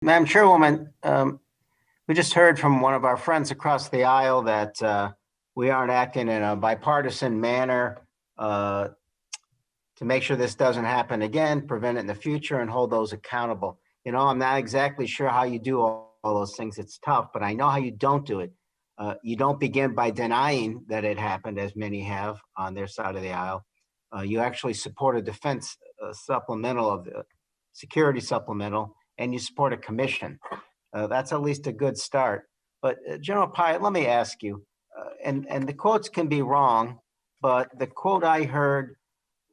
Madam Chairwoman, we just heard from one of our friends across the aisle that we aren't acting in a bipartisan manner to make sure this doesn't happen again, prevent it in the future, and hold those accountable. You know, I'm not exactly sure how you do all those things. It's tough, but I know how you don't do it. You don't begin by denying that it happened, as many have on their side of the aisle. You actually support a defense supplemental of the security supplemental, and you support a commission. That's at least a good start. But General Piatt, let me ask you, and the quotes can be wrong, but the quote I heard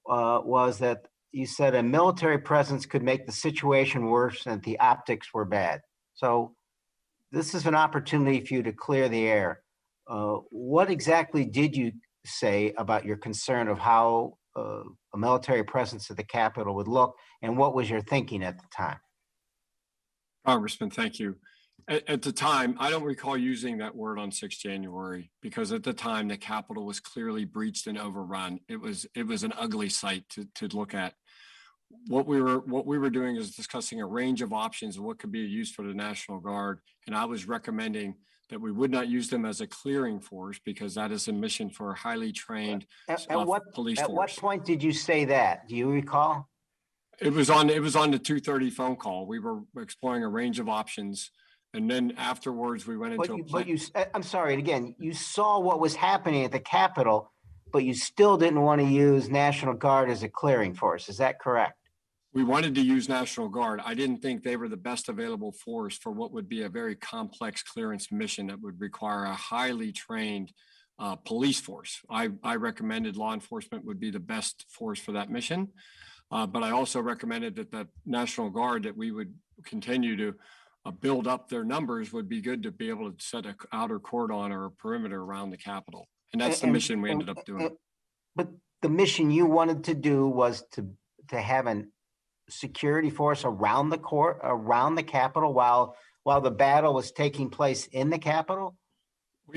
was that you said a military presence could make the situation worse and the optics were bad. So this is an opportunity for you to clear the air. What exactly did you say about your concern of how a military presence at the Capitol would look, and what was your thinking at the time? Congressman, thank you. At the time, I don't recall using that word on 6 January because at the time the Capitol was clearly breached and overrun. It was an ugly sight to look at. What we were doing is discussing a range of options of what could be used for the National Guard, and I was recommending that we would not use them as a clearing force because that is a mission for a highly trained police force. At what point did you say that? Do you recall? It was on the 2:30 phone call. We were exploring a range of options. And then afterwards, we went into I'm sorry, again, you saw what was happening at the Capitol, but you still didn't want to use National Guard as a clearing force. Is that correct? We wanted to use National Guard. I didn't think they were the best available force for what would be a very complex clearance mission that would require a highly trained police force. I recommended law enforcement would be the best force for that mission. But I also recommended that the National Guard, that we would continue to build up their numbers, would be good to be able to set an outer cordon or a perimeter around the Capitol. And that's the mission we ended up doing. But the mission you wanted to do was to have a security force around the Capitol while the battle was taking place in the Capitol?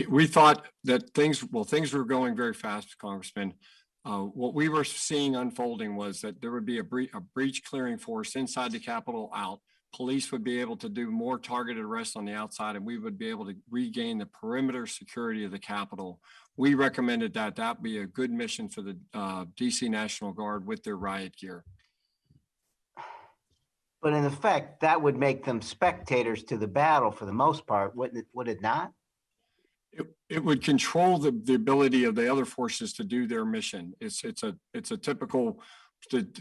We thought that things were going very fast, Congressman. What we were seeing unfolding was that there would be a breach clearing force inside the Capitol out. Police would be able to do more targeted arrests on the outside, and we would be able to regain the perimeter security of the Capitol. We recommended that be a good mission for the DC National Guard with their riot gear. But in effect, that would make them spectators to the battle for the most part, would it not? It would control the ability of the other forces to do their mission. It's a typical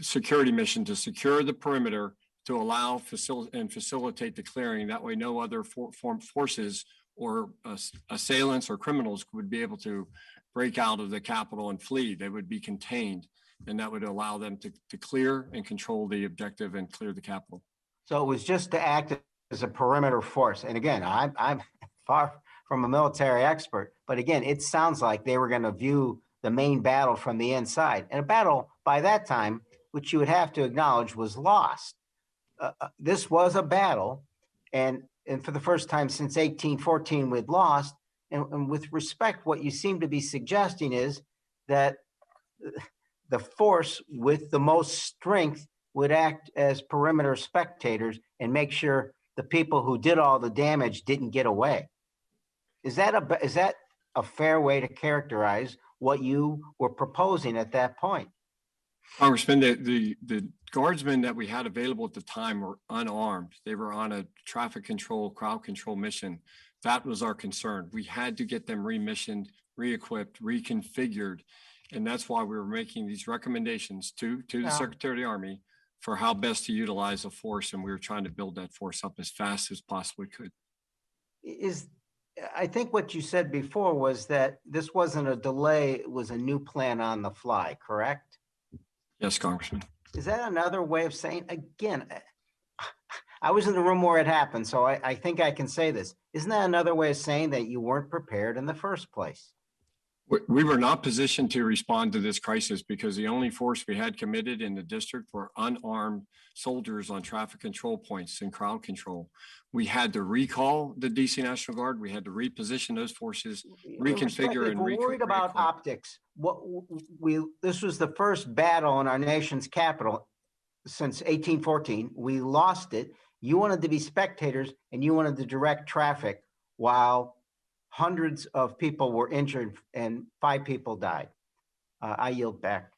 security mission to secure the perimeter, to allow facilitate the clearing. That way, no other forces or assailants or criminals would be able to break out of the Capitol and flee. They would be contained, and that would allow them to clear and control the objective and clear the Capitol. So it was just to act as a perimeter force. And again, I'm far from a military expert, but again, it sounds like they were going to view the main battle from the inside, and a battle by that time, which you would have to acknowledge, was lost. This was a battle, and for the first time since 1814, we'd lost. And with respect, what you seem to be suggesting is that the force with the most strength would act as perimeter spectators and make sure the people who did all the damage didn't get away. Is that a fair way to characterize what you were proposing at that point? Congressman, the guardsmen that we had available at the time were unarmed. They were on a traffic control, crowd control mission. That was our concern. We had to get them remissioned, re-equipped, reconfigured. And that's why we were making these recommendations to the Secretary of the Army for how best to utilize a force. And we were trying to build that force up as fast as possibly could. I think what you said before was that this wasn't a delay, it was a new plan on the fly, correct? Yes, Congressman. Is that another way of saying, again, I was in the room where it happened, so I think I can say this. Isn't that another way of saying that you weren't prepared in the first place? We were not positioned to respond to this crisis because the only force we had committed in the district were unarmed soldiers on traffic control points and crowd control. We had to recall the DC National Guard. We had to reposition those forces, reconfigure, and we're worried about optics. This was the first battle in our nation's capital since 1814. We lost it, You wanted to be spectators and you wanted to direct traffic while hundreds of people were injured and 5 people died. I yield back.